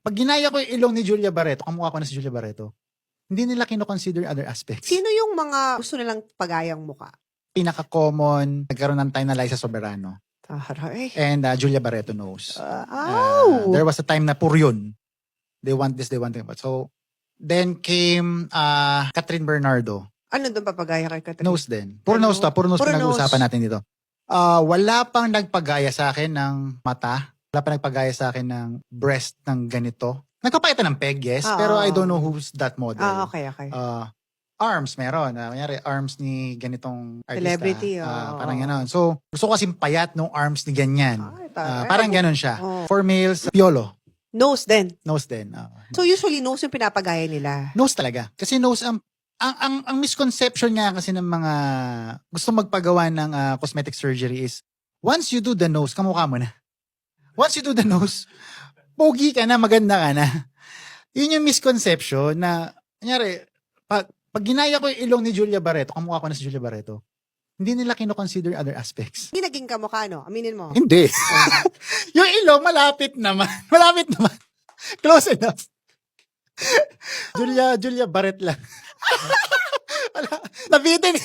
Pag ginaya ko yung ilong ni Julia Barreto, kamukha ko na si Julia Barreto, hindi nila kino-consider other aspects. Sino yung mga gusto nilang pagayang muka? Pinaka-common, nagkaroon ng time na Liza Soberano. Taray. And Julia Barreto knows. Oh! There was a time na puro yun. They want this, they want that. So, then came Catherine Bernardo. Ano doon papagaya kay Catherine? Nose din. Puro nose to. Puro nose pinag-uusapan natin dito. Wala pang nagpagaya sa akin ng mata. Wala pang nagpagaya sa akin ng breast ng ganito. Nagpapakita ng peg, yes. Pero I don't know who's that model. Okay. Arms, meron. Kunyari, arms ni ganitong artista. Celebrity, Parang gano'n. So, gusto ko kasing payat nung arms ni ganyan. Ay, taray. Parang gano'n siya. Oh. For males, piolo. Nose din. Nose din. So usually nose yung pinapagaya nila. Nose talaga. Kasi nose, ang misconception nga kasi ng mga gusto magpagawa ng cosmetic surgery is, once you do the nose, kamukha mo na. Once you do the nose, pogi ka na, maganda ka na. Yun yung misconception na, kunyari, pag ginaya ko yung ilong ni Julia Barreto, kamukha ko na si Julia Barreto, hindi nila kino-consider other aspects. Hindi naging kamukha, no? Aminin mo. Hindi. Yung ilong, malapit naman. Malapit naman. Close enough. Julia Barret lang. Wala. Nabitin.